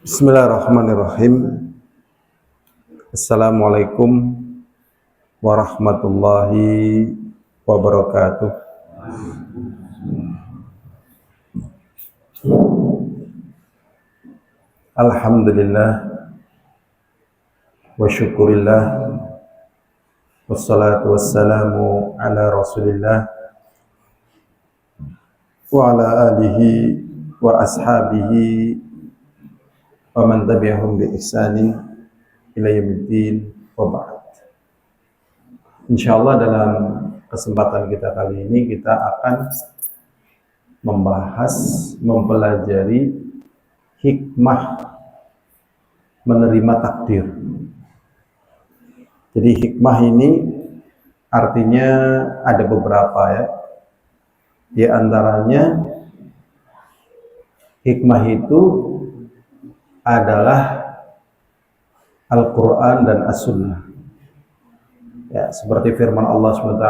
Bismillahirrahmanirrahim. Assalamualaikum warahmatullahi wabarakatuh. Alhamdulillah wa syukurillah wassalatu wassalamu ala rasulillah wa ala alihi wa ashabihi wa man tabi'ahum bi ihsanin ila yaumiddin wa ba'd. Insyaallah dalam kesempatan kita kali ini kita akan mempelajari hikmah menerima takdir. Jadi hikmah ini artinya ada beberapa ya. Di antaranya hikmah itu adalah Al-Quran dan As-Sunnah. Ya, seperti firman Allah SWT,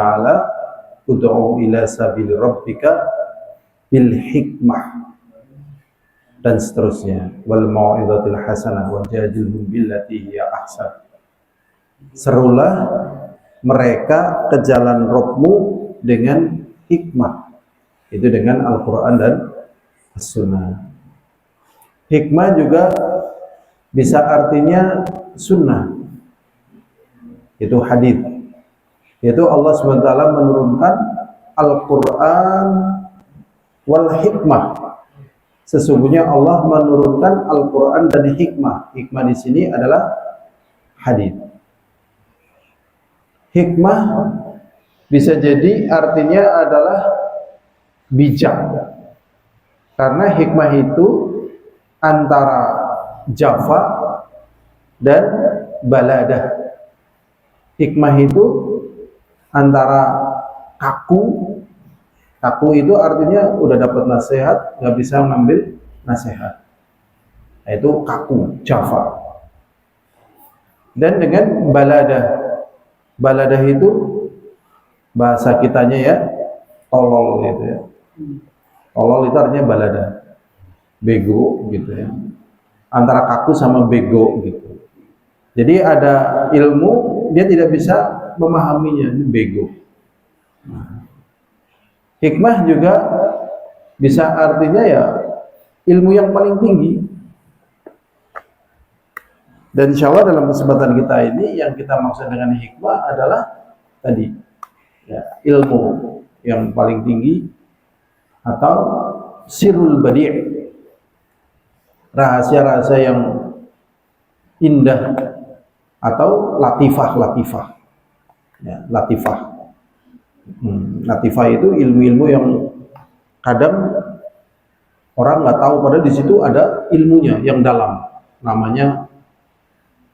"Ud'u ila sabili rabbika bil hikmah," dan seterusnya. "Wal mau'izatil hasanah wajadilhum billati hiya ahsan." Serulah mereka ke jalan Rabbmu dengan hikmah, itu dengan Al-Quran dan As-Sunnah. Hikmah juga bisa artinya sunnah, itu hadis. Yaitu Allah SWT menurunkan Al-Quran wal hikmah. Sesungguhnya Allah menurunkan Al-Quran dan hikmah. Hikmah di sini adalah hadis. Hikmah bisa jadi artinya adalah bijak, karena hikmah itu antara jafa dan baladah. Hikmah itu antara kaku. Kaku itu artinya udah dapat nasihat, nggak bisa ngambil nasihat. Nah, itu kaku, jafa. Dan dengan baladah. Baladah itu bahasa kitanya ya, tolol gitu ya. Tolol itu artinya baladah. Bego gitu ya, antara kaku sama bego gitu. Jadi ada ilmu dia tidak bisa memahaminya, ini bego. Hikmah juga bisa artinya ya ilmu yang paling tinggi. Dan insya Allah dalam kesempatan kita ini yang kita maksud dengan hikmah adalah tadi ya, ilmu yang paling tinggi atau sirrul badi', rahasia-rahasia yang indah, atau latifah. Ya, latifah. Latifah itu ilmu-ilmu yang kadang orang nggak tahu, padahal di situ ada ilmunya yang dalam. Namanya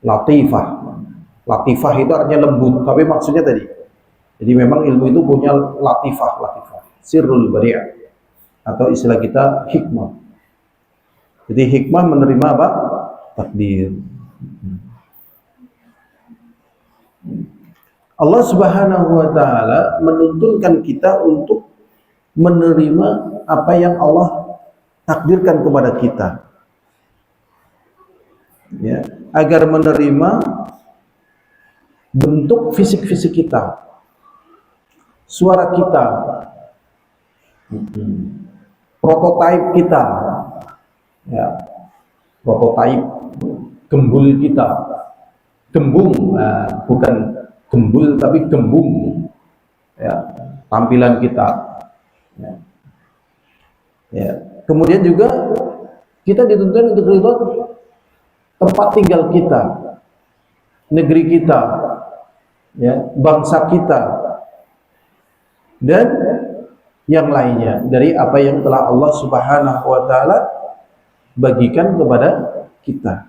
latifah. Latifah itu artinya lembut, tapi maksudnya tadi. Jadi memang ilmu itu punya latifah. Sirrul badi', atau istilah kita hikmah. Jadi hikmah menerima apa? Takdir. Allah Subhanahu wa ta'ala menuntunkan kita untuk menerima apa yang Allah takdirkan kepada kita. Ya, agar menerima bentuk fisik-fisik kita, suara kita, prototipe kita. Ya, prototipe gembul kita, gembung, bukan gembul tapi gembung, ya, tampilan kita. Ya. Kemudian juga kita dituntut untuk ribet tempat tinggal kita, negeri kita, ya, bangsa kita, dan yang lainnya dari apa yang telah Allah Subhanahu wa ta'ala bagikan kepada kita.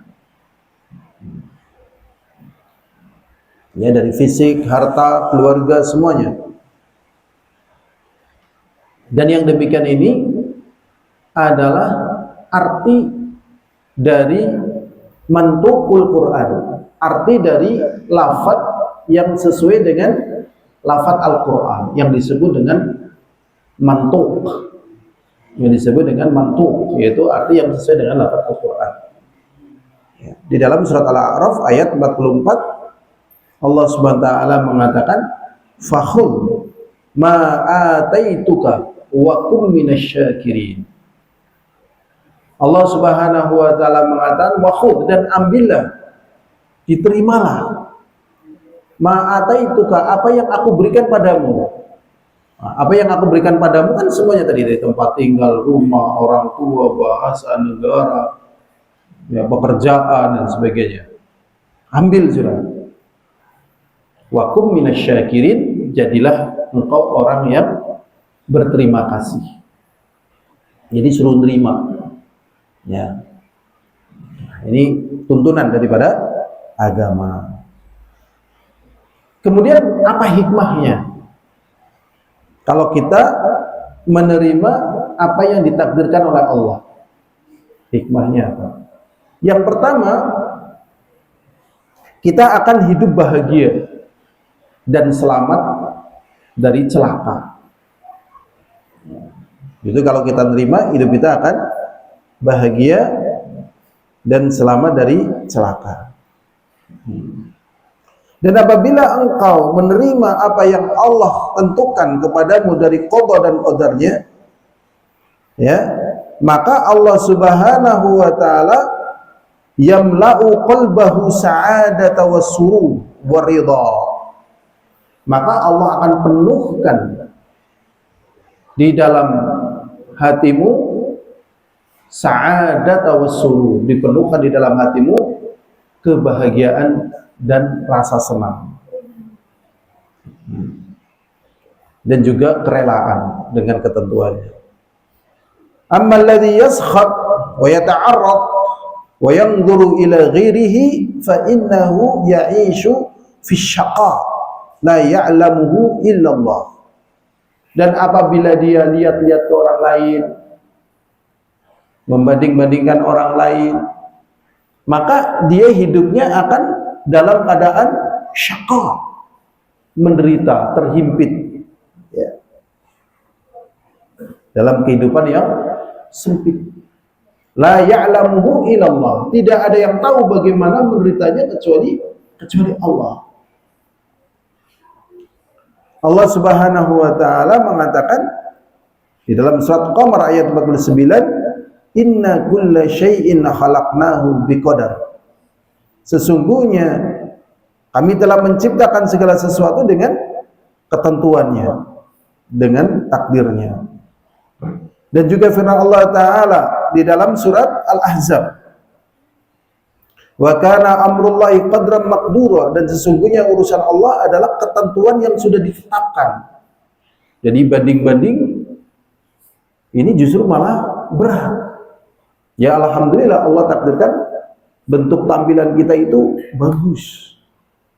Ya, dari fisik, harta, keluarga, semuanya. Dan yang demikian ini adalah arti dari mantuqul Quran, arti dari lafaz yang sesuai dengan lafaz Al-Quran, yang disebut dengan mantuq. yang disebut dengan mantuq, yaitu arti yang sesuai dengan lafaz Al-Quran. Di dalam surat Al-A'raf ayat 44 Allah Subhanahu wa taala mengatakan fakhudh ma ataituka wa kum minasyakirin. Allah Subhanahu wa taala mengatakan wakhudh, dan ambillah, diterimalah, ma ataituka, apa yang aku berikan padamu. Apa yang aku berikan padamu kan semuanya tadi, dari tempat tinggal, rumah, orang tua, bahasa, negara, ya, pekerjaan dan sebagainya. Ambil sudah. Wa kum minasyakirin, jadilah engkau orang yang berterima kasih. Jadi suruh terima. Ya. Ini tuntunan daripada agama. Kemudian apa hikmahnya kalau kita menerima apa yang ditakdirkan oleh Allah? Hikmahnya apa? Yang pertama, kita akan hidup bahagia dan selamat dari celaka. Itu kalau kita terima, hidup kita akan bahagia dan selamat dari celaka. Dan apabila engkau menerima apa yang Allah tentukan kepadamu dari qada dan qadarnya, ya, maka Allah Subhanahu wa taala yamla'u qalbahu sa'adata was-surur wa ridha. Maka Allah akan penuhkan di dalam hatimu sa'adata was-surur, dipenuhkan di dalam hatimu kebahagiaan dan rasa senang, dan juga kerelaan dengan ketentuannya. Amma alladhi yaskhat wa yata'arrad wa yanzuru ila ghairihi fa innahu ya'ishu fi syaqa la ya'lamuhu illa Allah. Dan apabila dia lihat-lihat ke orang lain, membanding-bandingkan orang lain, maka dia hidupnya akan dalam keadaan syaqa, menderita, terhimpit, ya, dalam kehidupan yang sempit. La ya'lamuhu illallah, tidak ada yang tahu bagaimana menderitanya kecuali Allah. Allah Subhanahu wa taala mengatakan di dalam surat Qamar ayat 49, inna kulla syai'in khalaqnahu biqadar. Sesungguhnya kami telah menciptakan segala sesuatu dengan ketentuannya, dengan takdirnya. Dan juga firman Allah Ta'ala di dalam surat Al-Ahzab, wa kana amrullahi qadran maqdura, dan sesungguhnya urusan Allah adalah ketentuan yang sudah ditetapkan. Jadi banding-banding ini justru malah berat. Ya alhamdulillah Allah takdirkan bentuk tampilan kita itu bagus,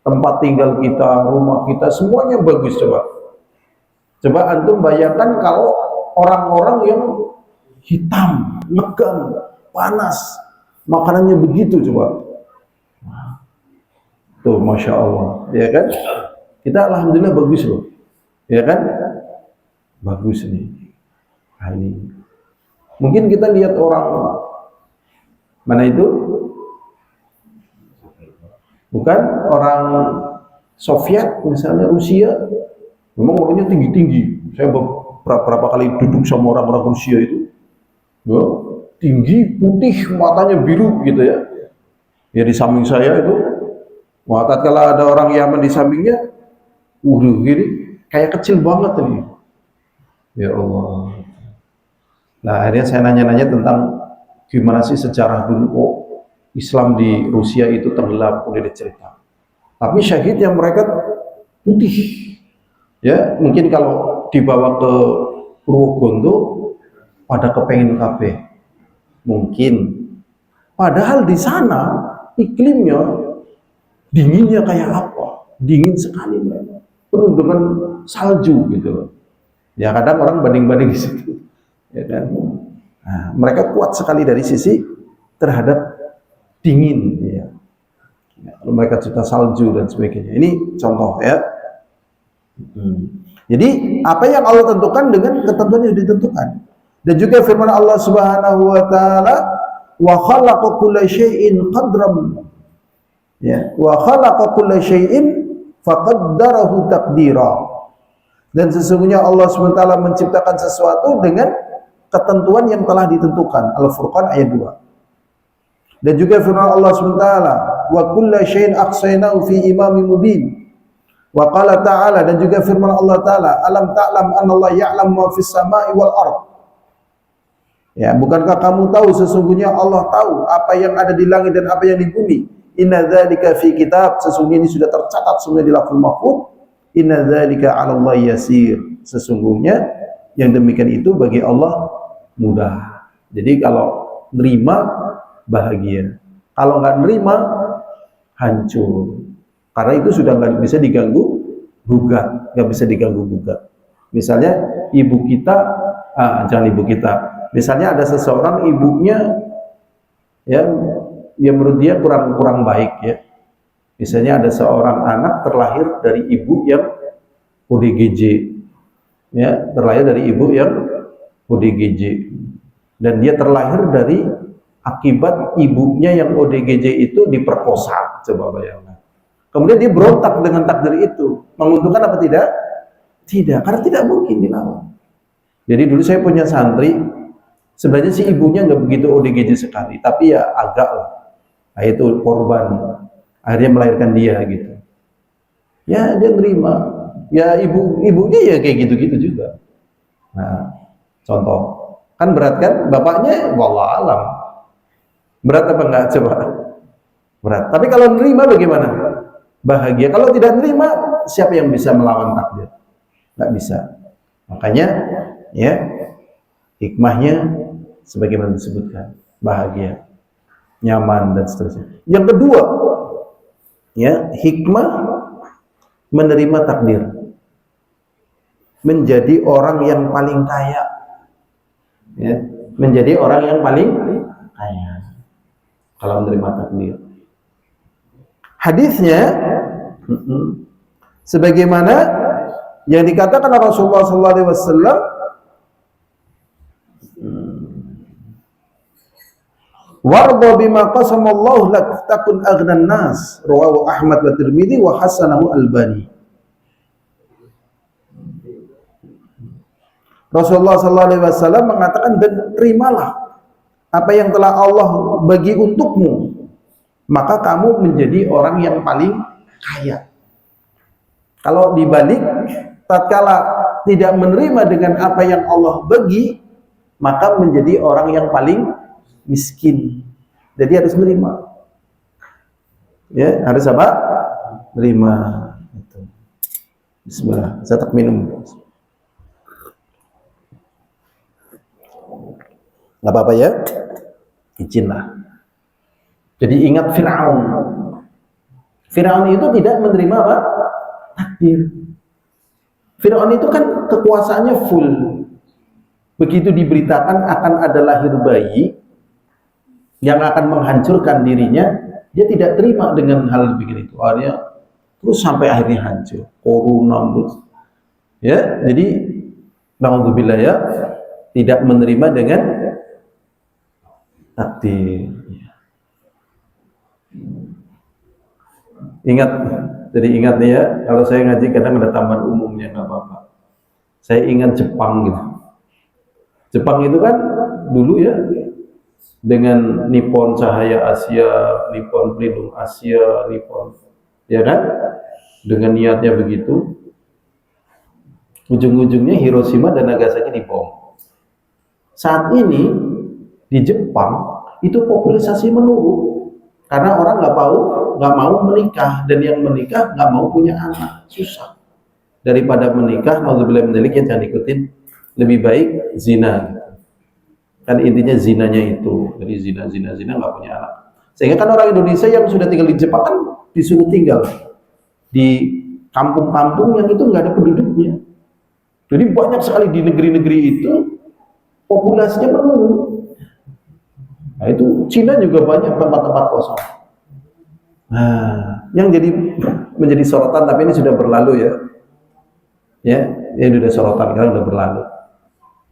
tempat tinggal kita, rumah kita, semuanya bagus. Coba antum bayangkan kalau orang-orang yang hitam, legam, panas, makanannya begitu, coba. Tuh, masya Allah, ya kan? Kita alhamdulillah bagus loh, ya kan? Bagus nih. Nah, ini mungkin kita lihat orang mana itu, bukan orang Soviet misalnya, Rusia, memang orangnya tinggi-tinggi. Saya berapa kali duduk sama orang-orang Rusia itu, ya, tinggi, putih, matanya biru gitu ya. Ya di samping saya itu, kalau ada orang Yaman di sampingnya, gini, kayak kecil banget ini. Ya Allah. Nah akhirnya saya nanya-nanya tentang gimana sih sejarah dulu, oh Islam di Rusia itu tenggelam, udah dicerita. Tapi syahidnya mereka putih. Ya, mungkin kalau dibawa ke Purwokerto pada kepengen kafe. Mungkin. Padahal di sana iklimnya dinginnya kayak apa? Dingin sekali mereka. Penuh dengan salju gitu loh. Ya kadang orang banding-banding di situ. Ya kan? Nah, mereka kuat sekali dari sisi terhadap dingin, ya. Kalau mereka cerita salju dan sebagainya. Ini contoh ya. Jadi apa yang Allah tentukan dengan ketentuan yang ditentukan. Dan juga firman Allah Subhanahu wa taala, wa khalaqa kulla syai'in qadram. Ya, wa khalaqa kulla syai'in faqaddarahu taqdira. Dan sesungguhnya Allah SWT menciptakan sesuatu dengan ketentuan yang telah ditentukan. Al-Furqan ayat 2. Dan juga firman Allah SWT, wa kulla syai'in aqsaynahu fi imamin mubin. Wa qala ta'ala, dan juga firman Allah Ta'ala, alam ta'lam anallah ya'lam ma fis sama'i wal ard. Ya, bukankah kamu tahu sesungguhnya Allah tahu apa yang ada di langit dan apa yang di bumi. Inna dzalika fi kitab, sesungguhnya ini sudah tercatat semua di Lauhul Mahfuz. Inna dzalika 'ala Allah yasir, sesungguhnya yang demikian itu bagi Allah mudah. Jadi kalau nerima bahagia, kalau nggak nerima hancur. Karena itu sudah nggak bisa diganggu gugat, nggak bisa diganggu gugat. Misalnya ibu kita, jangan ibu kita. Misalnya ada seseorang ibunya ya menurut dia kurang baik ya. Misalnya ada seorang anak terlahir dari ibu yang ODGJ, ya terlahir dari ibu yang ODGJ, dan dia terlahir dari akibat ibunya yang ODGJ itu diperkosa. Coba bayangkan. Kemudian dia berontak dengan takdir itu. Menguntungkan apa tidak? Tidak, karena tidak mungkin dilawan. Jadi dulu saya punya santri, sebenarnya si ibunya nggak begitu ODGJ sekali, tapi ya agak lah. Nah, itu korban. Akhirnya melahirkan dia gitu. Ya dia nerima. Ya ibunya ya kayak gitu-gitu juga. Nah, contoh. Kan berat kan? Bapaknya wallah alam. Berat apa enggak coba? Berat. Tapi kalau nerima bagaimana? Bahagia. Kalau tidak nerima, siapa yang bisa melawan takdir? Nggak bisa. Makanya ya hikmahnya sebagaimana disebutkan, bahagia, nyaman dan seterusnya. Yang kedua, ya hikmah menerima takdir, menjadi orang yang paling kaya, ya menjadi orang yang paling kaya kalau menerima takdir. Hadisnya sebagaimana yang dikatakan Rasulullah SAW, warda bima qasamallahu lak takun aghnan nas, rawahu Ahmad wa Tirmidzi wa hasanahu Albani. Rasulullah SAW mengatakan, dan terimalah apa yang telah Allah bagi untukmu, maka kamu menjadi orang yang paling kaya. Kalau dibalik, tatkala tidak menerima dengan apa yang Allah bagi, maka menjadi orang yang paling miskin. Jadi harus menerima. Ya, harus apa? Menerima. Itu. Bismillah. Saya tak minum. Nggak apa-apa ya? Izinlah. Jadi ingat Fir'aun. Fir'aun itu tidak menerima apa? Takdir. Fir'aun itu kan kekuasaannya full. Begitu diberitakan akan ada lahir bayi yang akan menghancurkan dirinya, dia tidak terima dengan hal begitu. Akhirnya terus sampai akhirnya hancur. Corona terus. Ya, jadi naudzubillah ya, tidak menerima dengan takdir. Ingat, jadi ingat nih ya, kalau saya ngaji kadang ada tambahan umumnya, nggak apa-apa. Saya ingat Jepang gitu. Jepang itu kan dulu ya, dengan Nippon Cahaya Asia, Nippon Pelindung Asia, Nippon, ya kan? Dengan niatnya begitu, ujung-ujungnya Hiroshima dan Nagasaki dibom. Saat ini di Jepang itu populasi menurun karena orang nggak mau menikah, dan yang menikah nggak mau punya anak, susah. Daripada menikah, naudzubillah min dzalik, jangan ikutin, lebih baik zina. Kan intinya zinanya itu, jadi zina nggak punya anak. Sehingga kan orang Indonesia yang sudah tinggal di Jepang kan disuruh tinggal di kampung-kampung yang itu nggak ada penduduknya. Jadi banyak sekali di negeri-negeri itu populasinya menurun. Nah itu Cina juga banyak tempat-tempat kosong. Nah, yang menjadi sorotan, tapi ini sudah berlalu ya. Ya, ini sudah sorotan, karena sudah berlalu.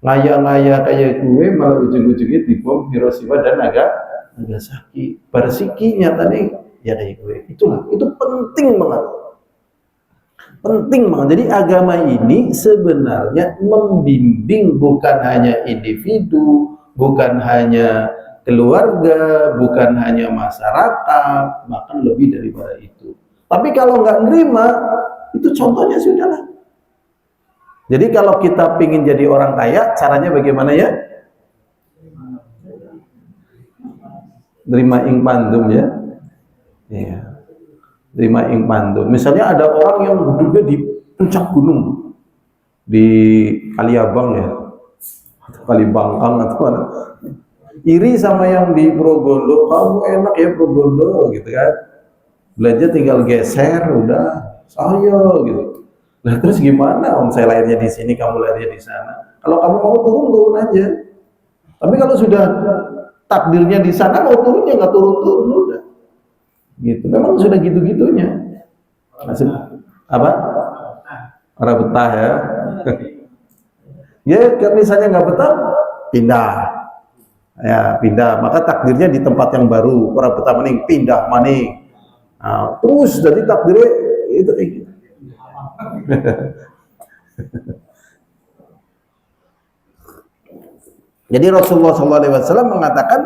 Ngaya-ngaya kayak gue malah ujung-ujungnya dibom Hiroshima dan Nagasaki. Nagasaki, Barsiki nyatanya ya kayak gue. Itulah, itu penting banget. Penting banget. Jadi agama ini sebenarnya membimbing bukan hanya individu, bukan hanya keluarga, bukan hanya masyarakat, bahkan lebih daripada itu. Tapi kalau nggak nerima, itu contohnya sudahlah. Jadi kalau kita pingin jadi orang kaya, caranya bagaimana ya? Nerima ing pandum ya. Iya. Nerima ing pandum. Misalnya ada orang yang duduknya di puncak gunung di Kaliabang ya, atau Kalibangkang atau mana. Iri sama yang di Probolinggo, kamu enak ya Probolinggo gitu kan. Belajar tinggal geser udah saya gitu. Nah terus gimana? Om saya lahirnya di sini, kamu lahirnya di sana. Kalau kamu mau turun turun aja. Tapi kalau sudah takdirnya di sana mau turunnya nggak turun-turun udah. Gitu. Memang sudah gitu-gitunya. Masih apa? Orang betah ya. Ya kalau misalnya nggak betah, pindah. Ya pindah. Maka takdirnya di tempat yang baru. Orang betah maning pindah maning. Nah, terus jadi takdirnya itu kayak gitu. Jadi Rasulullah SAW mengatakan,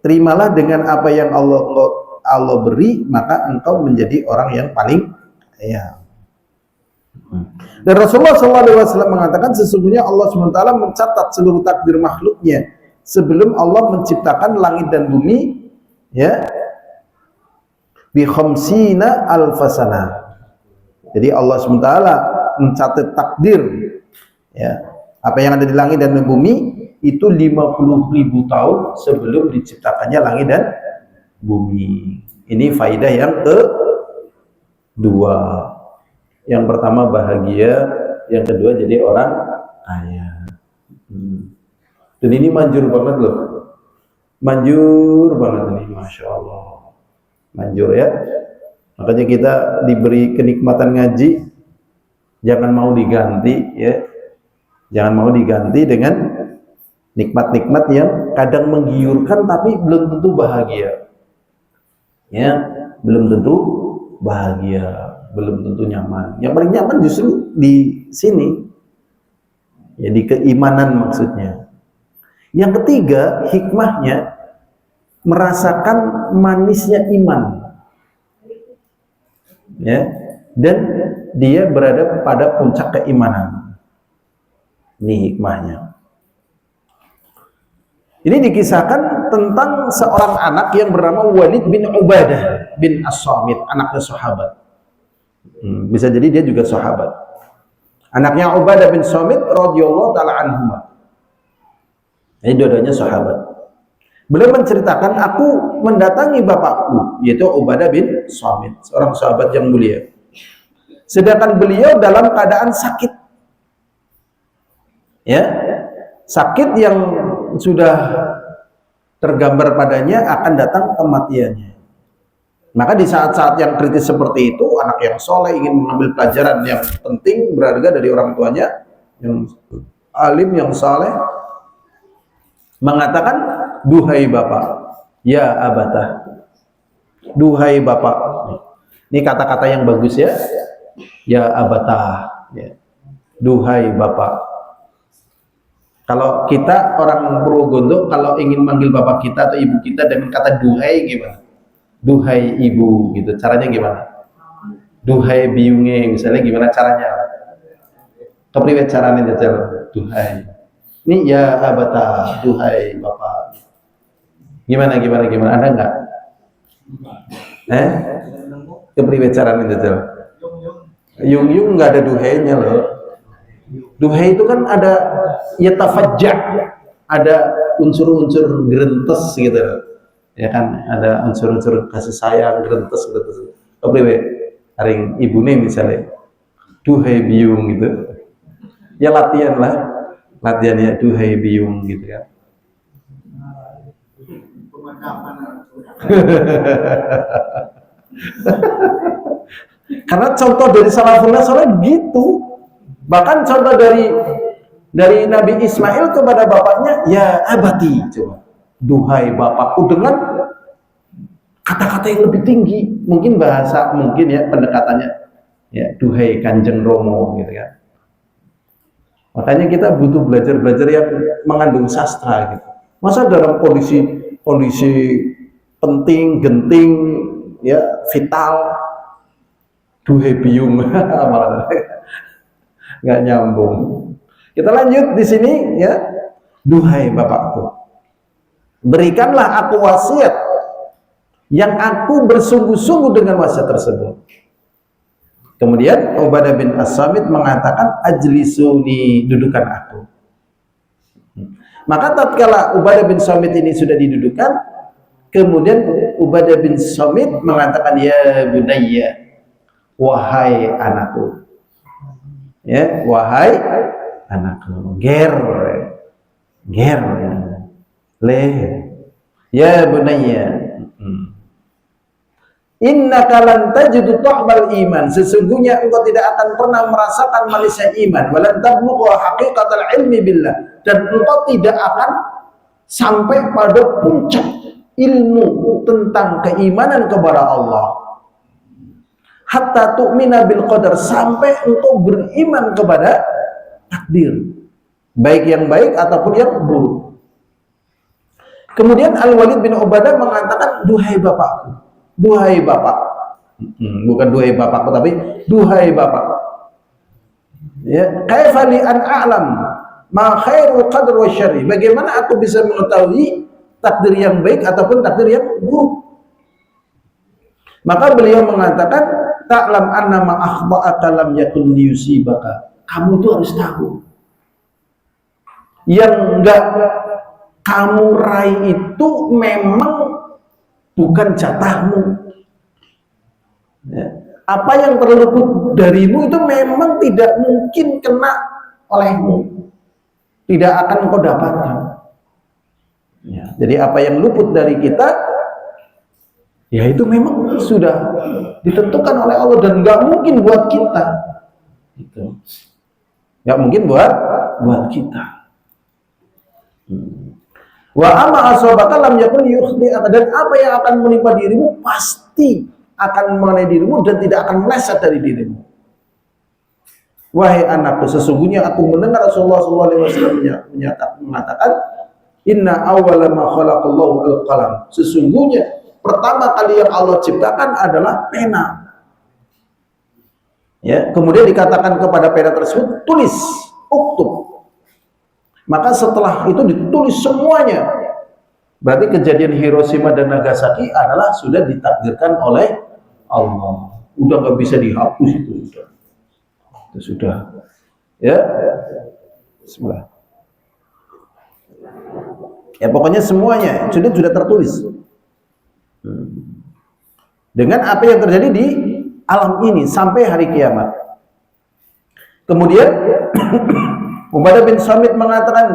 terimalah dengan apa yang Allah beri, maka engkau menjadi orang yang paling kaya. Dan Rasulullah SAW mengatakan sesungguhnya Allah SWT mencatat seluruh takdir makhluknya sebelum Allah menciptakan langit dan bumi, ya, bi khamsina alfasana. Jadi Allah SWT mencatat takdir, ya, apa yang ada di langit dan di bumi itu 50.000 tahun sebelum diciptakannya langit dan bumi. Ini faidah yang kedua. Yang pertama bahagia, yang kedua jadi orang kaya. Dan ini manjur banget loh. Manjur banget ini, Masya Allah. Manjur ya. Makanya kita diberi kenikmatan ngaji, jangan mau diganti ya. Jangan mau diganti dengan nikmat-nikmat yang kadang menggiurkan tapi belum tentu bahagia. Ya, belum tentu bahagia, belum tentu nyaman. Yang paling nyaman justru di sini. Ya, di keimanan maksudnya. Yang ketiga, hikmahnya merasakan manisnya iman. Ya, dan dia berada pada puncak keimanan. Ini hikmahnya. Ini dikisahkan tentang seorang anak yang bernama Walid bin Ubadah bin As-Samit, anaknya sahabat. Bisa jadi dia juga sahabat. Anaknya Ubadah bin Samit radhiyallahu taala anhuma. Ini dua-duanya sahabat. Beliau menceritakan, aku mendatangi bapakku, yaitu Ubadah bin Samit, seorang sahabat yang mulia. Sedangkan beliau dalam keadaan sakit. Ya, sakit yang sudah tergambar padanya akan datang kematiannya. Maka di saat-saat yang kritis seperti itu, anak yang soleh ingin mengambil pelajaran yang penting berharga dari orang tuanya, yang alim, yang soleh, mengatakan, duhai bapak, ya abatah, duhai bapak. Ini kata-kata yang bagus ya, ya abatah, ya. Duhai bapak. Kalau kita orang Purwogondo, kalau ingin manggil bapak kita atau ibu kita dengan kata duhai gimana? Duhai ibu, gitu. Caranya gimana? Duhai biunge, misalnya gimana caranya? Kepriwet caranya jajal, duhai. Ini ya abata, duhai bapak. Gimana? Ada nggak? Kepriwet caranya jajal? Yung nggak ada duhainya loh. Duhai itu kan ada yatafajja, ada unsur-unsur gerentes gitu, ya kan, ada unsur-unsur kasih sayang, gerentes. Kepriwe haring ibune misalnya, duhai biung gitu, ya latihan ya duhai biung gitu kan. Karena contoh dari salafun saleh begitu. Bahkan contoh dari Dari Nabi Ismail kepada bapaknya, ya abati, coba, duhai bapakku, dengan kata-kata yang lebih tinggi, mungkin bahasa, mungkin ya pendekatannya, ya duhai Kanjeng Romo, gitu kan. Makanya kita butuh belajar-belajar yang mengandung sastra, gitu. Masa dalam kondisi penting, genting, ya vital, duhai biung, malah nggak nyambung. Kita lanjut di sini, ya, duhai bapakku, berikanlah aku wasiat yang aku bersungguh-sungguh dengan wasiat tersebut. Kemudian Ubadah bin As-Samit mengatakan, ajlisuni, dudukan aku. Maka tatkala Ubadah bin Samit ini sudah didudukan, kemudian Ubadah bin Samit mengatakan, ya bunayya, wahai anakku, ya, wahai anakku, ger, le, ya bunayya, innaka lan tajidu ta'mal iman, sesungguhnya engkau tidak akan pernah merasakan manisnya iman, walan tablugha haqiqatal ilmi billah, dan engkau tidak akan sampai pada puncak ilmu tentang keimanan kepada Allah, hatta tu'mina bil qadar, sampai engkau beriman kepada takdir, baik yang baik ataupun yang buruk. Kemudian Al-Walid bin Ubadah mengatakan, duhai bapakku, duhai bapak, bukan duhai bapakku, tapi duhai bapak, ya, kaifa li an a'lam ma khairul qadr wa syarri, bagaimana aku bisa mengetahui takdir yang baik ataupun takdir yang buruk. Maka beliau mengatakan, ta'lam anna ma akhta'aka lam yakun liyusibaka, kamu itu harus tahu, yang enggak kamu raih itu memang bukan jatahmu, ya. Apa yang terluput darimu itu memang tidak mungkin kena olehmu, tidak akan kau dapatkan, ya. Jadi apa yang luput dari kita, ya itu memang sudah ditentukan oleh Allah dan nggak mungkin buat kita, gitu. Nggak mungkin buat kita. Wa amma asabaka lam yakun yukhti'aka, dan apa yang akan menimpa dirimu pasti akan mengenai dirimu dan tidak akan meleset dari dirimu. Wahai anakku, sesungguhnya aku mendengar Rasulullah SAW mengatakan, inna awwala ma khalaqallahu al-qalam, sesungguhnya pertama kali yang Allah ciptakan adalah pena. Ya, kemudian dikatakan kepada pena tersebut, tulis, uktub. Maka setelah itu ditulis semuanya. Berarti kejadian Hiroshima dan Nagasaki adalah sudah ditakdirkan oleh Allah. Udah nggak bisa dihapus itu sudah. Itu sudah. Ya. Bismillah. Ya pokoknya semuanya sudah tertulis. Dengan apa yang terjadi di alam ini sampai hari kiamat. Kemudian Ubadah bin Samit mengatakan,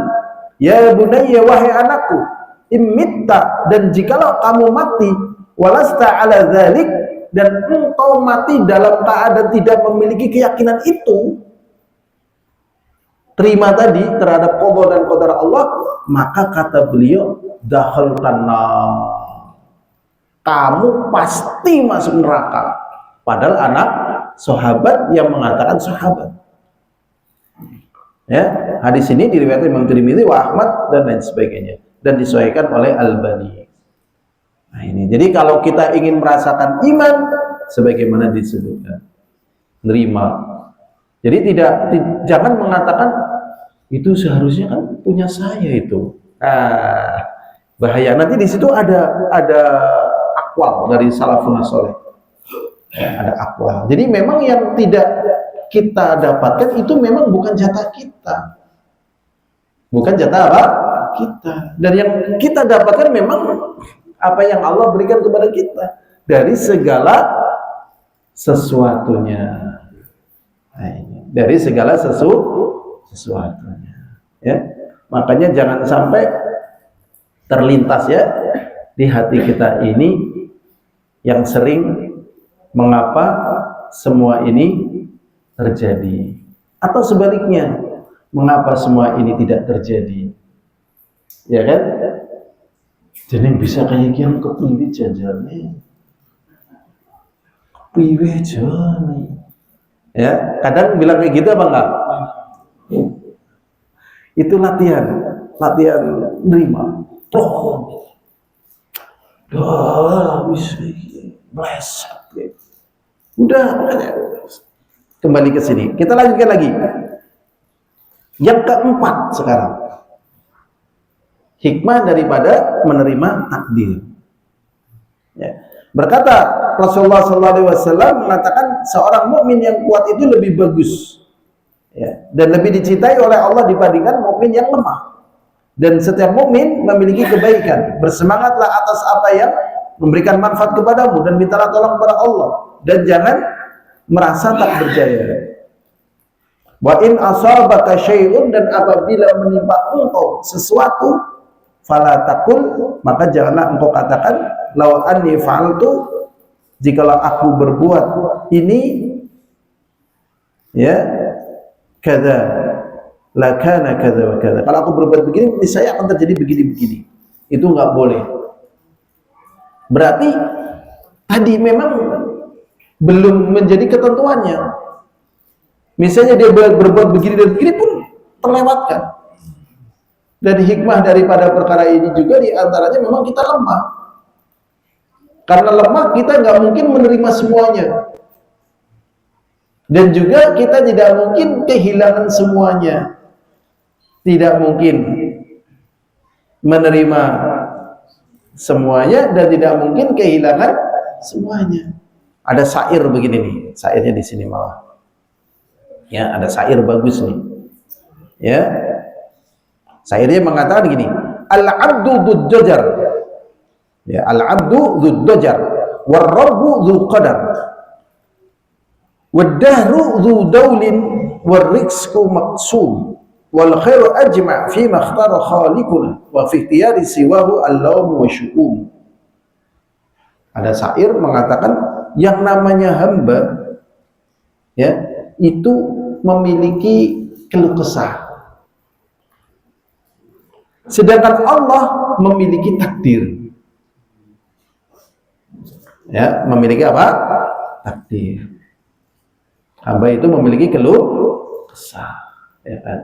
ya bunayya, wahai anakku, imitta, dan jikalau kamu mati, walasta ala dzalik, dan engkau mati dalam keadaan tidak memiliki keyakinan itu, terima tadi terhadap qada dan qadar Allah, maka kata beliau, dakhaltan nar, kamu pasti masuk neraka. Padahal anak sahabat yang mengatakan sahabat. Ya, hadis ini diriwayatkan Imam Tirmidzi, wa Ahmad, dan lain sebagainya, dan disesuaikan oleh Albani. Nah ini, jadi kalau kita ingin merasakan iman sebagaimana disebutkan, nerima. Jadi jangan mengatakan itu seharusnya kan punya saya itu. Bahaya. Nanti di situ ada akwal dari salafun saleh. Ada akwal. Jadi memang yang tidak kita dapatkan itu memang bukan jatah kita, bukan jatah apa? Kita. Dan yang kita dapatkan memang apa yang Allah berikan kepada kita dari segala sesuatunya. Dari segala sesuatunya. Ya, makanya jangan sampai terlintas ya di hati kita ini yang sering, mengapa semua ini terjadi, atau sebaliknya, Mengapa semua ini tidak terjadi? Ya kan? Jadi bisa kayak gini kepilih jajannya. Piwe jani. Ya, kadang bilang kayak gitu apa enggak? Itu latihan nerima. Oh, bisa bleset. Udah, kembali ke sini. Kita lanjutkan lagi. Yang keempat sekarang, hikmah daripada menerima takdir. Ya. Berkata Rasulullah SAW mengatakan seorang mukmin yang kuat itu lebih bagus, ya, dan lebih dicintai oleh Allah dibandingkan mukmin yang lemah. Dan setiap mukmin memiliki kebaikan. Bersemangatlah atas apa yang memberikan manfaat kepadamu dan mintalah tolong kepada Allah dan jangan merasa tak berjaya. Wa in asabaka syai'un, dan apabila menimpa engkau sesuatu, fala taqul, maka janganlah engkau katakan law anni fa'altu, jikalau aku berbuat ini, ya, kada lakana kada wa kada, kalau aku berbuat begini niscaya akan terjadi begini-begini. Itu enggak boleh. Berarti tadi memang belum menjadi ketentuannya. Misalnya dia berbuat begini dan begini pun terlewatkan. Dan hikmah daripada perkara ini juga diantaranya memang kita lemah. Karena lemah kita nggak mungkin menerima semuanya. Dan juga kita tidak mungkin kehilangan semuanya. Tidak mungkin menerima semuanya dan tidak mungkin kehilangan semuanya. Ada syair begini nih, syairnya di sini malah. Ya, ada syair bagus nih. Ya. Syairnya mengatakan gini, al-'abdu dzuddajar. Ya, al-'abdu dzuddajar, war-rabbu dzulqadar. Wad-dahru dzu daulin, war-rizqu maqsum. Wal khairu ajma' fi ma ikhtara khaliquna wa fi ikhtiyari siwahu al-lawm wa syu'um. Ada syair mengatakan yang namanya hamba, ya, itu memiliki keluh kesah. Sedangkan Allah memiliki takdir. Ya, memiliki apa? Takdir. Hamba itu memiliki keluh kesah, ya kan?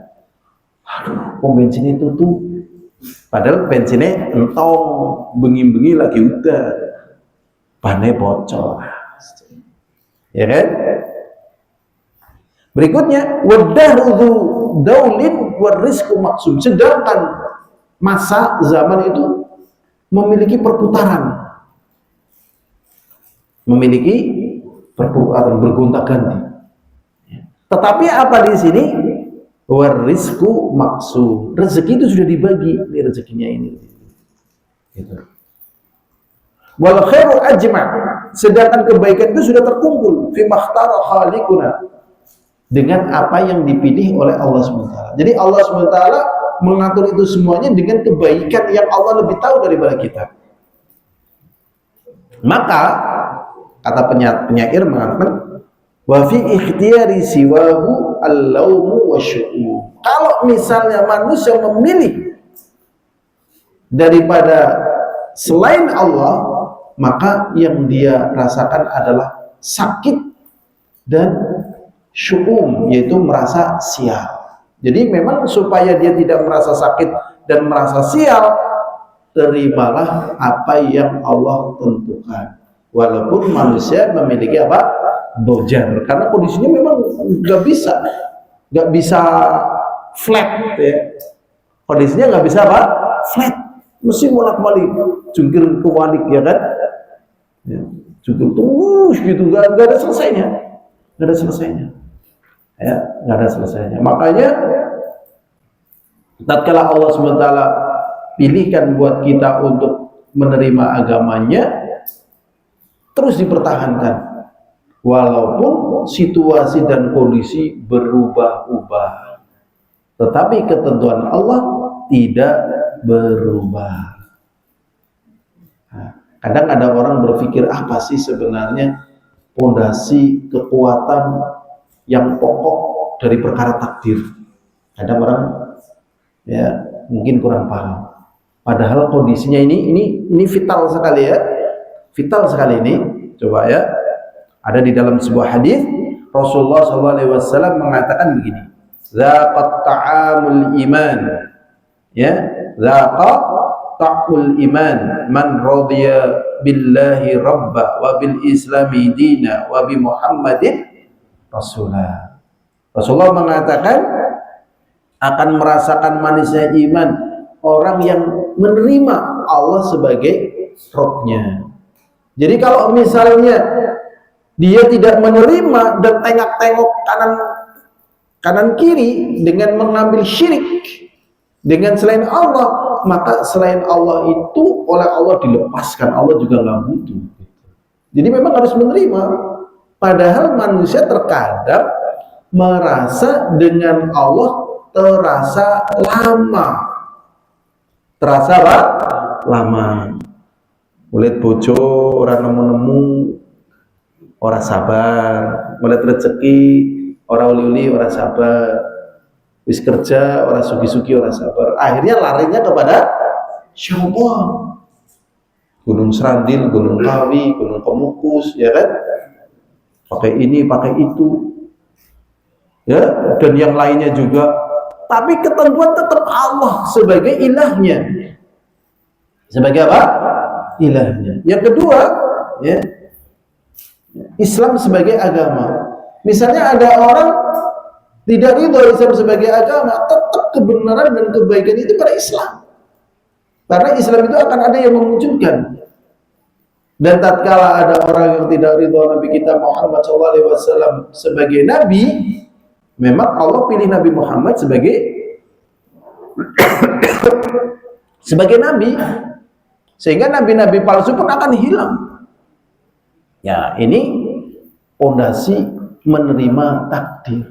Aduh, bensin itu tuh, padahal bensinnya entong, bengi-bengi lagi udah, bannya bocor, ya kan? Berikutnya, wadahru daulin warizqu maksum. Sedangkan masa zaman itu memiliki perputaran, memiliki perputaran bergonta-ganti. Tetapi apa di sini? Warizqu maksum. Rezeki itu sudah dibagi, ini rezekinya ini. Gitu. Wal khairu ajma'. Sedangkan kebaikan itu sudah terkumpul fi makhtara khaliquna, dengan apa yang dipilih oleh Allah SWT. Jadi Allah SWT mengatur itu semuanya dengan kebaikan yang Allah lebih tahu daripada kita. Maka kata penyair mengatakan wa fi ikhtiyari siwahu al-lawmu wa syu'um. Kalau misalnya manusia memilih daripada selain Allah, maka yang dia rasakan adalah sakit dan syu'um, yaitu merasa sial. Jadi memang supaya dia tidak merasa sakit dan merasa sial, terimalah apa yang Allah tentukan. Walaupun manusia memiliki apa? Dojar. Karena kondisinya memang nggak bisa flat, ya. Kondisinya nggak bisa apa? Flat. Mesti bolak-balik, jungkir kebalik, ya kan? Ya, jungkir terus gitu, nggak ada selesainya, nggak ada selesainya. Ya, nggak ada selesainya. Makanya tatkala Allah SWT pilihkan buat kita untuk menerima agamanya, terus dipertahankan walaupun situasi dan kondisi berubah-ubah, tetapi ketentuan Allah tidak berubah. Nah, kadang ada orang berpikir, apa sih sebenarnya fondasi kekuatan yang pokok dari perkara takdir? Kadang orang ya mungkin kurang paham. Padahal kondisinya ini vital sekali ya. Vital sekali ini. Coba ya. Ada di dalam sebuah hadis Rasulullah SAW mengatakan begini. Zaqat ta'amul iman. Ya, zaqat ta'amul iman man radiya billahi rabba wa bil islami dina wa bi Muhammadin rasulah. Rasulullah mengatakan akan merasakan manisnya iman orang yang menerima Allah sebagai Rabb-nya. Jadi kalau misalnya dia tidak menerima dan tengok-tengok kanan kiri dengan mengambil syirik dengan selain Allah, maka selain Allah itu oleh Allah dilepaskan. Allah juga nggak butuh. Jadi memang harus menerima. Padahal manusia terkadang merasa dengan Allah terasa lama. Terasa apa? Lama. Mulit bojo orang nemu-nemu, orang sabar. Mulit rezeki orang uli-uli, orang sabar. Wis kerja orang sugi-sugi, orang sabar. Akhirnya larinya kepada syaitan. Gunung Serandil, Gunung Kawi, Gunung Kemukus, ya kan? Pakai ini, pakai itu, ya, dan yang lainnya juga. Tapi ketentuan tetap Allah sebagai ilahnya. Sebagai apa? Ilahnya. Yang kedua, ya, Islam sebagai agama. Misalnya ada orang tidak ridho Islam sebagai agama, tetap kebenaran dan kebaikan itu pada Islam. Karena Islam itu akan ada yang memunculkan. Dan tatkala ada orang yang tidak ridho Nabi kita Muhammad SAW sebagai Nabi, memang Allah pilih Nabi Muhammad sebagai Nabi. Sehingga nabi-nabi palsu pun akan hilang. Ya, ini pondasi menerima takdir.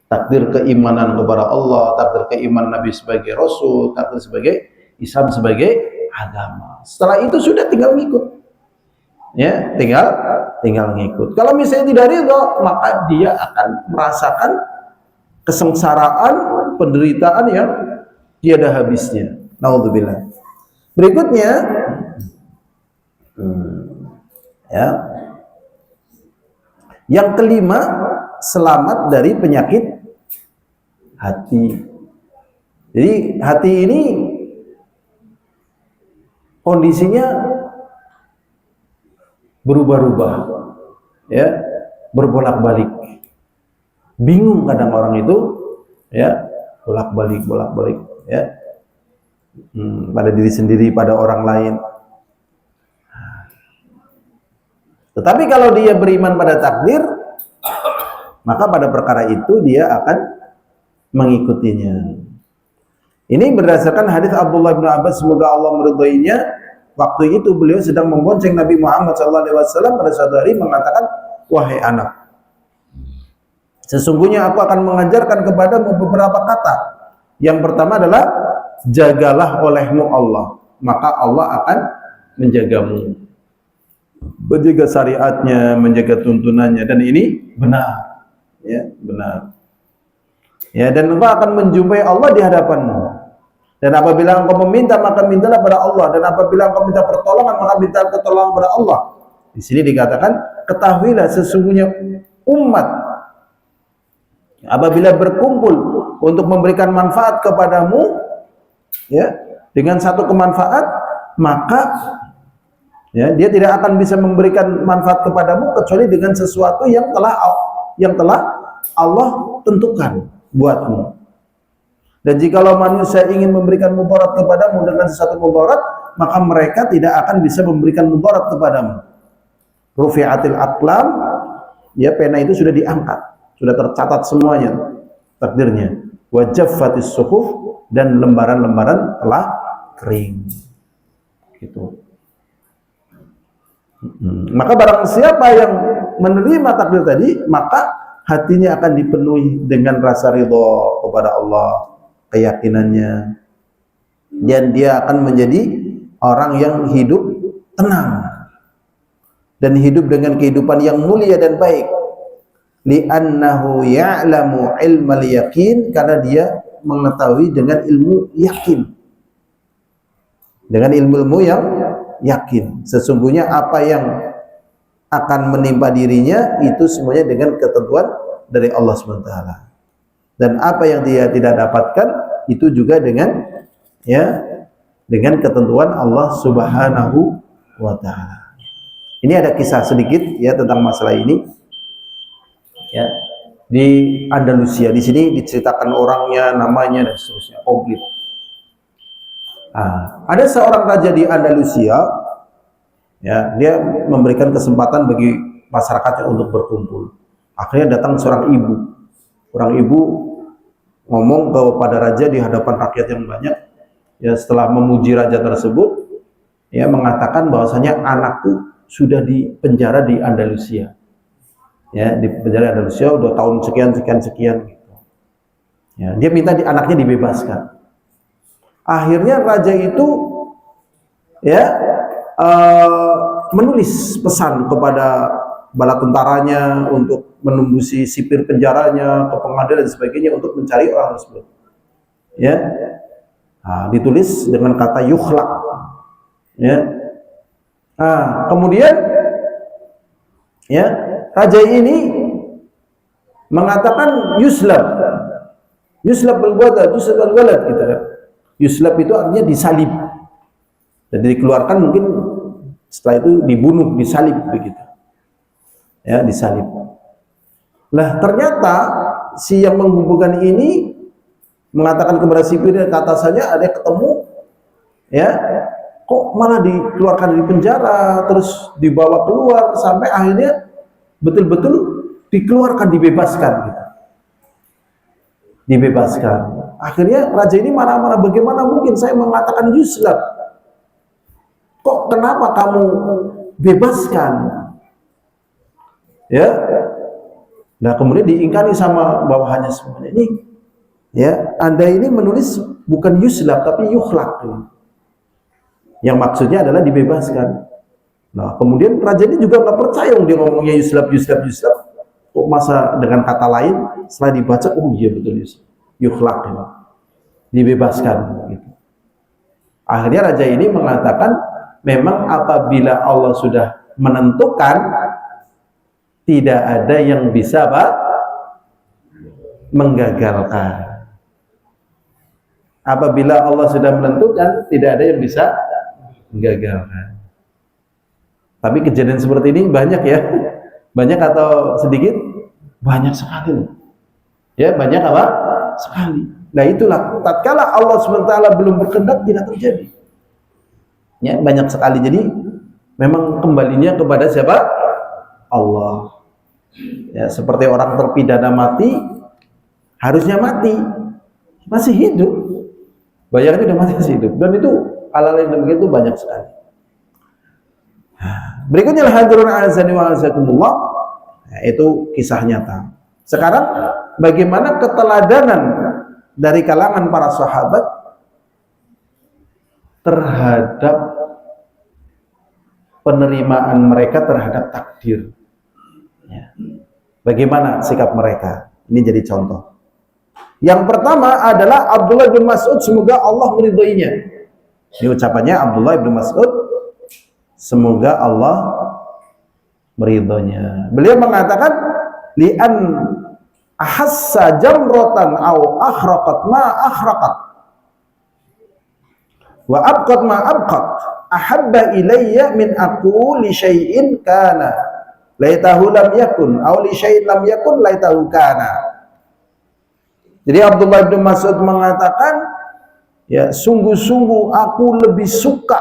Takdir keimanan kepada Allah, takdir keimanan Nabi sebagai Rasul, takdir sebagai Islam sebagai agama. Setelah itu sudah tinggal ngikut. Ya, tinggal ngikut. Kalau misalnya tidak ridho, maka dia akan merasakan kesengsaraan, penderitaan yang tiada habisnya. Naudzubillah. Berikutnya, ya, yang kelima, selamat dari penyakit hati. Jadi hati ini kondisinya berubah-ubah, ya, berbolak-balik. Bingung kadang orang itu, ya, bolak-balik, ya. Pada diri sendiri, pada orang lain. Tetapi kalau dia beriman pada takdir, maka pada perkara itu dia akan mengikutinya. Ini berdasarkan hadis Abdullah bin Abbas, semoga Allah meridhoinya. Waktu itu beliau sedang membonceng Nabi Muhammad SAW pada suatu hari mengatakan, wahai anak, sesungguhnya aku akan mengajarkan kepadamu beberapa kata. Yang pertama adalah jagalah olehmu Allah, maka Allah akan menjagamu. Menjaga syariatnya, menjaga tuntunannya, dan ini benar, ya, benar. Ya, dan engkau akan menjumpai Allah di hadapanmu. Dan apabila engkau meminta, maka mintalah pada Allah. Dan apabila engkau minta pertolongan, maka minta pertolongan pada Allah. Di sini dikatakan, ketahuilah sesungguhnya umat apabila berkumpul untuk memberikan manfaat kepadamu, ya, dengan satu kemanfaat, maka ya, dia tidak akan bisa memberikan manfaat kepadamu kecuali dengan sesuatu yang telah Allah tentukan buatmu. Dan jikalau manusia ingin memberikan mudarat kepadamu dengan sesuatu mudarat, maka mereka tidak akan bisa memberikan mudarat kepadamu. Rufi'atil aqlam, ya, pena itu sudah diangkat, sudah tercatat semuanya takdirnya. Wa jaffatis suhuf, dan lembaran-lembaran telah kering. Gitu. Maka barang siapa yang menerima takdir tadi, maka hatinya akan dipenuhi dengan rasa ridho kepada Allah, keyakinannya, dan dia akan menjadi orang yang hidup tenang dan hidup dengan kehidupan yang mulia dan baik. li'annahu ya'lamu ilmal yaqin, karena dia mengetahui dengan ilmu yakin, dengan ilmu yang yakin. Sesungguhnya apa yang akan menimpa dirinya itu semuanya dengan ketentuan dari Allah SWT, dan apa yang dia tidak dapatkan itu juga dengan dengan ketentuan Allah Subhanahu wa Ta'ala. Ini ada kisah sedikit tentang masalah ini di Andalusia. Di sini diceritakan orangnya, namanya, dan seterusnya, komplit. Ada seorang raja di Andalusia, dia memberikan kesempatan bagi masyarakatnya untuk berkumpul. Akhirnya datang seorang ibu. Orang ibu ngomong kepada raja di hadapan rakyat yang banyak, setelah memuji raja tersebut, mengatakan bahwasanya anakku sudah dipenjara di Andalusia. Di penjara Andalusia udah tahun sekian gitu. Dia minta anaknya dibebaskan. Akhirnya raja itu menulis pesan kepada bala tentaranya untuk menembusi sipir penjaranya ke pengadilan dan sebagainya untuk mencari orang tersebut. Ditulis dengan kata yukhlaq. Kemudian raja ini mengatakan yuslab al-walad gitu kan. Yuslab itu artinya disalib. Jadi dikeluarkan, mungkin setelah itu dibunuh, disalib begitu. Disalib. Lah ternyata si yang menghubungkan ini mengatakan kepada sipir, kata saja ada ketemu, kok malah dikeluarkan dari penjara, terus dibawa keluar sampai akhirnya betul-betul dikeluarkan, dibebaskan gitu. Dibebaskan. Akhirnya raja ini marah-marah, bagaimana mungkin saya mengatakan yuslab? Kok kenapa kamu bebaskan? Nah kemudian diingkari sama bawahannya semuanya. Ini Anda ini menulis bukan yuslab tapi yukhlaq. Yang maksudnya adalah dibebaskan. Nah kemudian raja ini juga nggak percaya, dia ngomongnya yuslab. Kok masa dengan kata lain, setelah dibaca, oh iya betul yukhlaq, dibebaskan gitu. Akhirnya raja ini mengatakan, memang apabila Allah sudah menentukan, tidak ada yang bisa menggagalkan. Apabila Allah sudah menentukan, tidak ada yang bisa menggagalkan. Tapi kejadian seperti ini banyak banyak atau sedikit? Banyak sekali. Banyak apa? Sekali. Nah itulah, tatkala Allah SWT belum berkehendak, tidak terjadi. Banyak sekali. Jadi memang kembalinya kepada siapa? Allah. Seperti orang terpidana mati, harusnya mati, masih hidup. Bayangkan udah mati, masih hidup. Dan itu hal-hal yang demikian itu banyak sekali. Berikutnya hadirun azani wa azakumullah, itu kisah nyata. Sekarang bagaimana keteladanan dari kalangan para sahabat terhadap penerimaan mereka terhadap takdir. Bagaimana sikap mereka? Ini jadi contoh. Yang pertama adalah Abdullah bin Mas'ud, semoga Allah meridhoinya. Ini ucapannya Abdullah bin Mas'ud, semoga Allah meridhoinya. Beliau mengatakan, li'an ahassa jamrotan au akhraqat ma akhraqat wa abqat ma abqat ahabba ilayya min aquli syai'in kana laitahu lam yakun au li syai'in lam yakun laitahu kana. Jadi Abdullah bin Mas'ud mengatakan, sungguh-sungguh aku lebih suka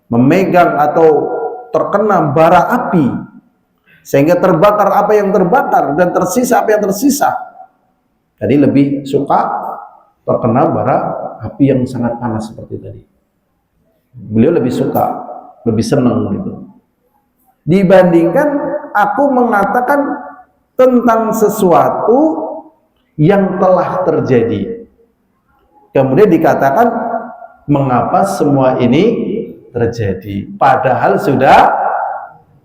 memegang atau terkena bara api sehingga terbakar apa yang terbakar dan tersisa apa yang tersisa. Jadi lebih suka terkena bara api yang sangat panas seperti tadi. Beliau lebih suka, lebih senang gitu. Dibandingkan aku mengatakan tentang sesuatu yang telah terjadi. Kemudian dikatakan, mengapa semua ini terjadi? Padahal sudah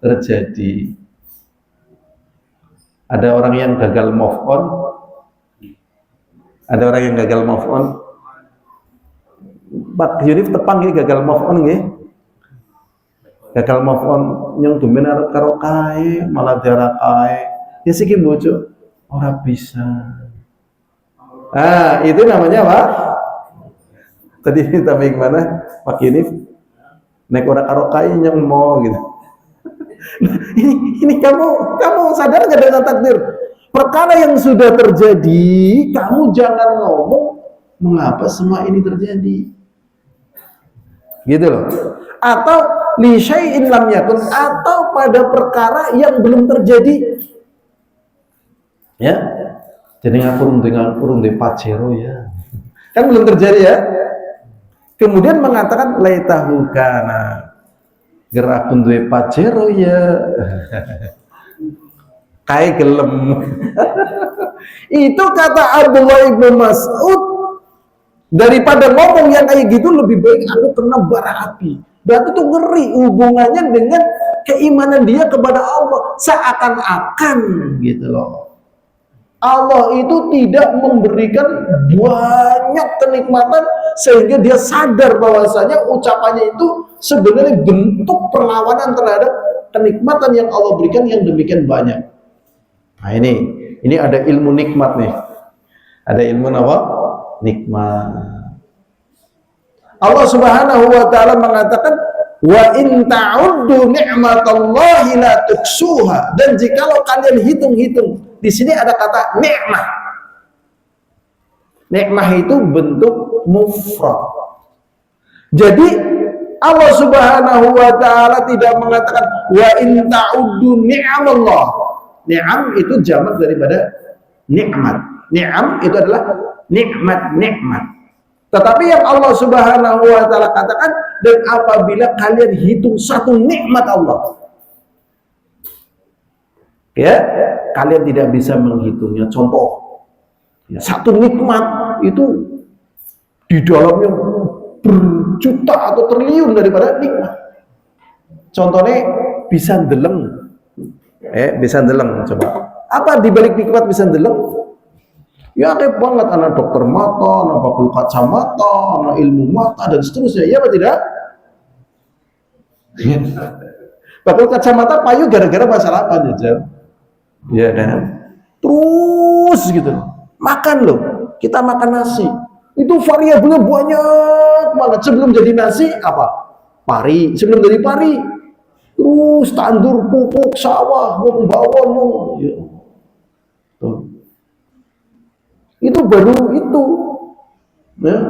terjadi. Ada orang yang gagal move on. Ada orang yang gagal move on. Pak Yunif tepang ya gagal move on ya. Gagal move on yang dominan karo kae malah diarah kae. Ya siki bojo ora bisa. Ah, itu namanya apa? Tadi kita gimana? Pak Yunif naik ora karo kae yang mau gitu. Ini kamu sadar nggak dengan takdir? Perkara yang sudah terjadi, kamu jangan ngomong mengapa semua ini terjadi. Gitu loh. Atau li syai'in lam yakun, atau pada perkara yang belum terjadi. Ya. Jadi ngapurung di pacero ya. Kan belum terjadi ya. Kemudian mengatakan laitahu kana gerak duwe pacero ya. Kayak gelem. Itu kata Abdullah ibnu Mas'ud, daripada ngomong yang kayak gitu lebih baik aku kena bara api. Berarti itu ngeri hubungannya dengan keimanan dia kepada Allah, seakan-akan gitu loh. Allah itu tidak memberikan banyak kenikmatan sehingga dia sadar bahwasanya ucapannya itu sebenarnya bentuk perlawanan terhadap kenikmatan yang Allah berikan yang demikian banyak. Nah ini ada ilmu nikmat nih. Ada ilmu apa? Nikmat. Allah Subhanahu wa taala mengatakan wa in ta'uddu ni'matallahi la tuksuha. Dan jikalau kalian hitung-hitung, di sini ada kata nikmah. Nikmah itu bentuk mufrad. Jadi Allah Subhanahu wa taala tidak mengatakan wa in ta'uddu ni'amallah. Ni'am itu jamak daripada nikmat. Ni'am itu adalah nikmat-nikmat. Tetapi yang Allah Subhanahu wa taala katakan, dan apabila kalian hitung satu nikmat Allah, ya, kalian tidak bisa menghitungnya. Contoh, ya, satu nikmat itu di dalamnya berjuta atau triliun daripada nikmat. Contohnya bisa ndeleng. Bisa ndeleng, coba. Apa dibalik nikmat bisa ndeleng? Ya kayak banget anak dokter mata, anak bakul kacamata, anak ilmu mata dan seterusnya. Ya apa tidak? Bakul kacamata payu gara-gara masalah apa jajan? Ya kan? Terus gitu. Makan loh. Kita makan nasi. Itu variabelnya banyak banget. Sebelum jadi nasi apa? Pari. Sebelum jadi pari, terus tandur, pupuk, sawah, bawon, ya. Tuh. Itu baru itu. Ya.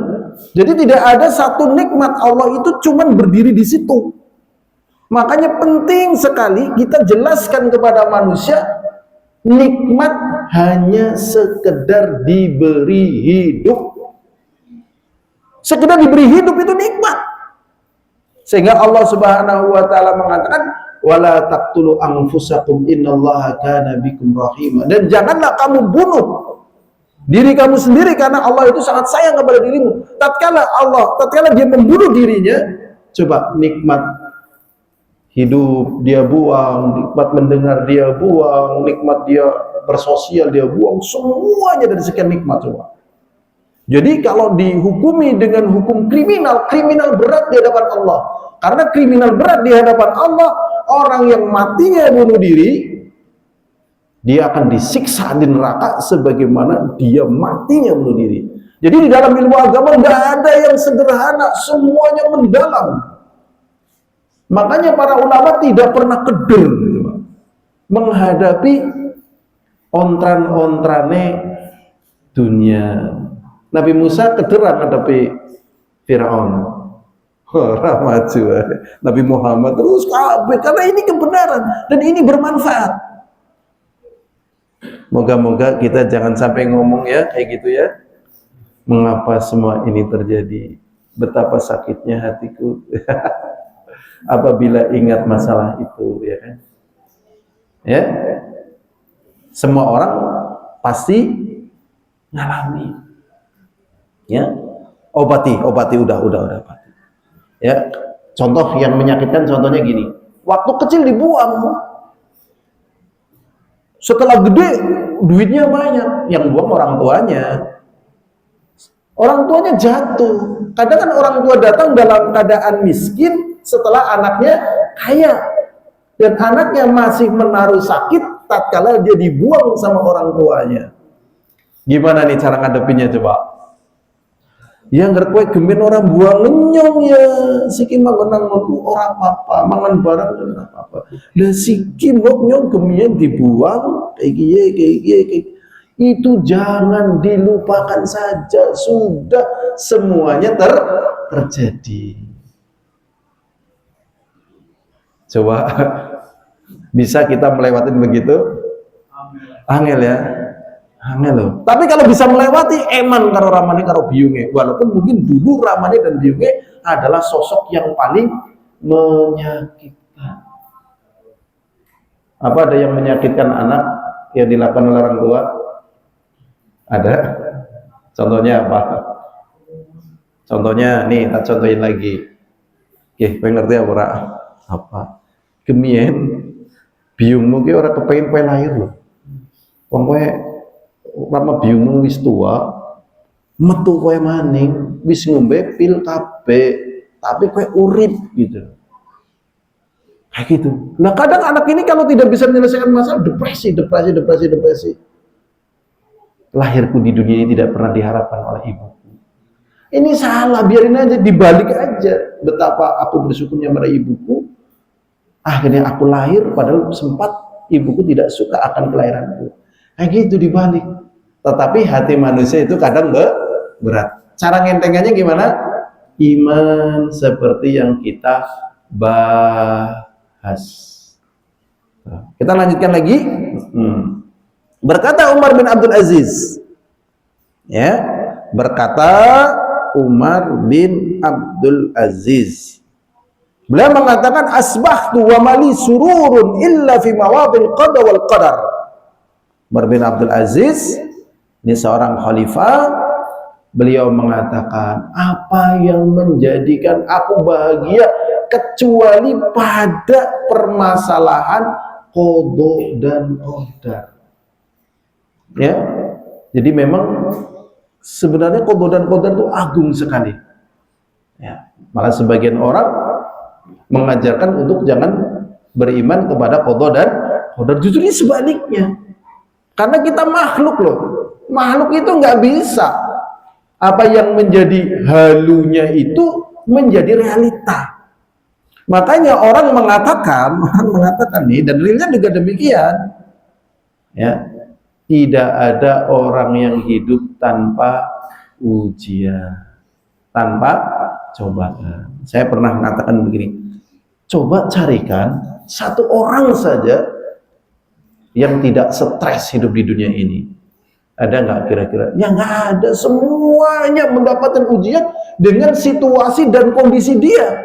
Jadi tidak ada satu nikmat Allah itu cuman berdiri di situ. Makanya penting sekali kita jelaskan kepada manusia, nikmat hanya sekedar diberi hidup. Sekedar diberi hidup itu nikmat. Sehingga Allah Subhanahu wa taala mengatakan wala taqtulu anfusakum innallaha kana bikum rahima. Dan janganlah kamu bunuh diri kamu sendiri karena Allah itu sangat sayang kepada dirimu. Tatkala dia membunuh dirinya, coba nikmat hidup dia buang, nikmat mendengar dia buang, nikmat dia bersosial dia buang, semuanya dari sekian nikmat coba. Jadi kalau dihukumi dengan hukum kriminal, kriminal berat di hadapan Allah. Karena kriminal berat di hadapan Allah, orang yang matinya bunuh diri, dia akan disiksa di neraka sebagaimana dia matinya bunuh diri. Jadi di dalam ilmu agama nggak ada yang sederhana, semuanya mendalam. Makanya para ulama tidak pernah keder menghadapi ontran-ontrane dunia. Nabi Musa kederan menghadapi Firaun. Maju. Nabi Muhammad terus kabeh karena ini kebenaran dan ini bermanfaat. Moga-moga kita jangan sampai ngomong ya kayak gitu ya. Mengapa semua ini terjadi? Betapa sakitnya hatiku apabila ingat masalah itu, ya kan? Ya. Semua orang pasti ngalami. Ya. Obati udah obati. Ya. Contoh yang menyakitkan contohnya gini. Waktu kecil dibuang. Setelah gede, duitnya banyak, yang buang orang tuanya. Orang tuanya jatuh. Kadang kan orang tua datang dalam keadaan miskin setelah anaknya kaya. Dan anaknya masih menaruh sakit tatkala dia dibuang sama orang tuanya. Gimana nih cara ngadepinnya coba? Ya ngerti kowe gemen orang buang ngenyong ya, siki mangenang orang apa-apa, mangan barang ora apa-apa. Lah siki nyong gemien dibuang kayak gini. Itu jangan dilupakan saja, sudah semuanya terjadi. Coba bisa kita melewatin begitu? Angel ya, angel loh. Tapi kalau bisa melewati, eman karo ramane karo biunge. Walaupun mungkin dulu ramane dan biunge adalah sosok yang paling menyakitkan. Apa ada yang menyakitkan anak yang dilakukan oleh orang tua? Ada. Contohnya apa? Contohnya nih, tak contohin lagi. Oke, pengen ngerti apa? Apa? Gemien biungmu ki ora kepengin kowe lahir lho. Wong kowe lama biungmu wis tua, metu kowe maning, wis ngombe pil kabeh, tapi kowe urip gitu. Kayak gitu. Nah, kadang anak ini kalau tidak bisa menyelesaikan masalah, depresi. Lahirku di dunia ini tidak pernah diharapkan oleh ibuku. Ini salah, biarin aja, dibalik aja. Betapa aku bersyukurnya pada ibuku. Akhirnya aku lahir, padahal sempat ibuku tidak suka akan kelahiranku. Kayak gitu dibalik. Tetapi hati manusia itu kadang berat. Cara ngentengannya gimana? Iman seperti yang kita bahas. Kita lanjutkan lagi. Berkata Umar bin Abdul Aziz, ya, berkata Umar bin Abdul Aziz, beliau mengatakan asbahtu wa mali sururun illa fi mawadil qada wal qadar. Umar bin Abdul Aziz ini seorang khalifah, beliau mengatakan apa yang menjadikan aku bahagia kecuali pada permasalahan qada dan qadar. Ya, jadi memang sebenarnya qada dan qadar itu agung sekali. Ya, malah sebagian orang mengajarkan untuk jangan beriman kepada qada dan qadar. Justru ini sebaliknya. Karena kita makhluk loh. Makhluk itu nggak bisa apa yang menjadi halunya itu menjadi realita. Makanya orang mengatakan nih, dan realnya juga demikian. Ya. Tidak ada orang yang hidup tanpa ujian, tanpa cobaan. Saya pernah mengatakan begini, coba carikan satu orang saja yang tidak stres hidup di dunia ini. Ada nggak kira-kira? Ya nggak ada, semuanya mendapatkan ujian dengan situasi dan kondisi dia.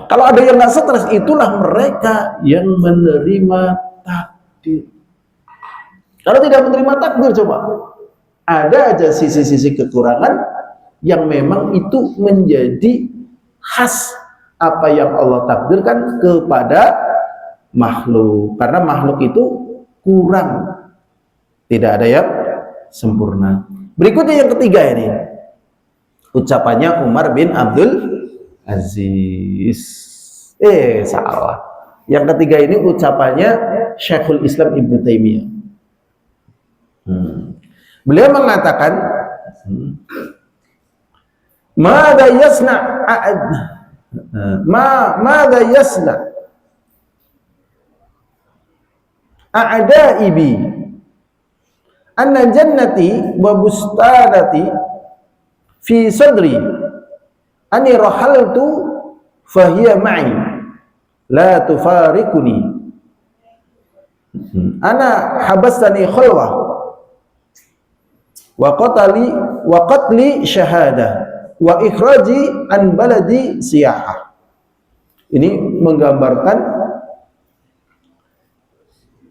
Kalau ada yang nggak stres, itulah mereka yang menerima takdir. Kalau tidak menerima takdir, coba ada aja sisi-sisi kekurangan yang memang itu menjadi khas apa yang Allah takdirkan kepada makhluk. Karena makhluk itu kurang, tidak ada yang sempurna. Berikutnya yang ketiga ini, ucapannya Umar bin Abdul Aziz. Salah. Yang ketiga ini ucapannya Syekhul Islam Ibnu Taimiyah. Beliau mengatakan, Mada yasna a'da'i bi anna jannati wa bustanati fi sadri ani rahaltu fahiya ma'i la tufarikuni ana habastani khulwah wa qatli syahadah wa ikhraji an baladi siyahah. Ini menggambarkan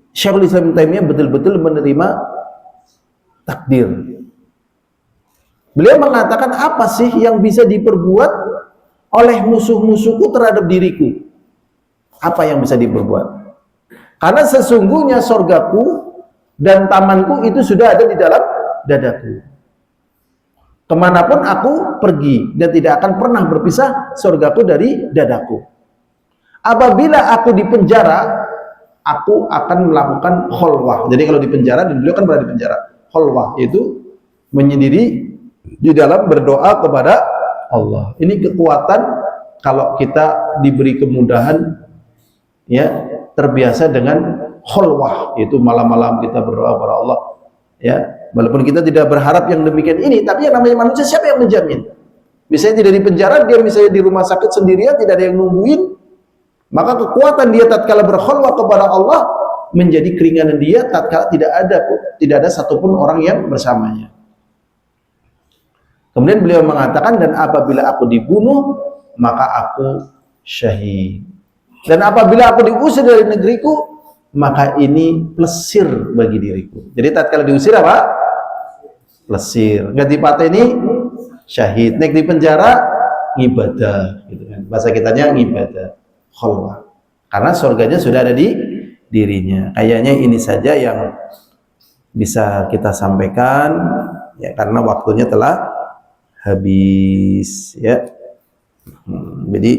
Syekhul Islam Taimiyah betul-betul menerima takdir. Beliau mengatakan, apa sih yang bisa diperbuat oleh musuh-musuhku terhadap diriku? Apa yang bisa diperbuat? Karena sesungguhnya sorgaku dan tamanku itu sudah ada di dalam dadaku. Kemanapun aku pergi dan tidak akan pernah berpisah sorgaku dari dadaku. Apabila aku di penjara, aku akan melakukan kholwah. Jadi kalau di penjara, dan beliau kan berada di penjara. Kholwah itu menyendiri di dalam berdoa kepada Allah. Ini kekuatan kalau kita diberi kemudahan, ya, terbiasa dengan kholwah, itu malam-malam kita berdoa kepada Allah, ya. Walaupun kita tidak berharap yang demikian ini, tapi yang namanya manusia siapa yang menjamin? Misalnya tidak di penjara, dia misalnya di rumah sakit sendirian, tidak ada yang nungguin, maka kekuatan dia tatkala berkholwah kepada Allah menjadi keringanan dia tatkala tidak ada satupun orang yang bersamanya. Kemudian beliau mengatakan, dan apabila aku dibunuh, maka aku syahid. Dan apabila aku diusir dari negeriku, maka ini plesir bagi diriku. Jadi tatkala diusir apa? Plesir. Nggak dipateni, syahid. Nek di penjara, ngibadah. Gitu kan. Bahasa kitanya ngibadah. Kholwah. Karena surganya sudah ada di dirinya. Kayaknya ini saja yang bisa kita sampaikan, ya, karena waktunya telah habis, ya. Jadi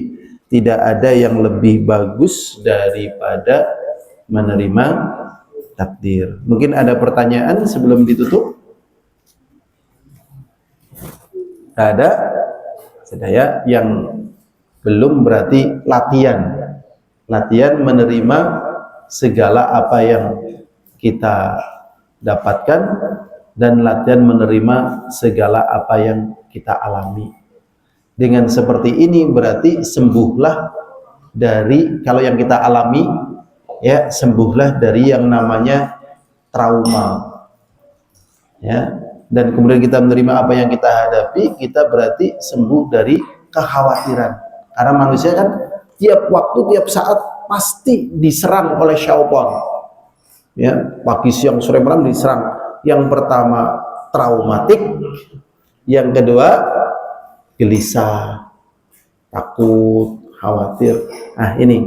tidak ada yang lebih bagus daripada menerima takdir. Mungkin ada pertanyaan sebelum ditutup? Ada? Saya yang belum berarti latihan menerima segala apa yang kita dapatkan dan latihan menerima segala apa yang kita alami. Dengan seperti ini berarti sembuhlah dari, kalau yang kita alami, ya, sembuhlah dari yang namanya trauma, ya. Dan kemudian kita menerima apa yang kita hadapi, kita berarti sembuh dari kekhawatiran. Karena manusia kan tiap waktu, tiap saat pasti diserang oleh syaitan, ya, pagi siang sore malam diserang. Yang pertama traumatik, yang kedua gelisah, takut, khawatir. Nah, ini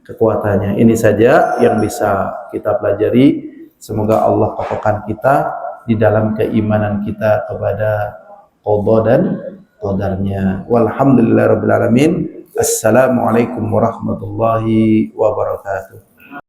kekuatannya. Ini saja yang bisa kita pelajari. Semoga Allah kokohkan kita di dalam keimanan kita kepada qada dan qadarnya. Walhamdulillahirabbil alamin. Assalamualaikum warahmatullahi wabarakatuh.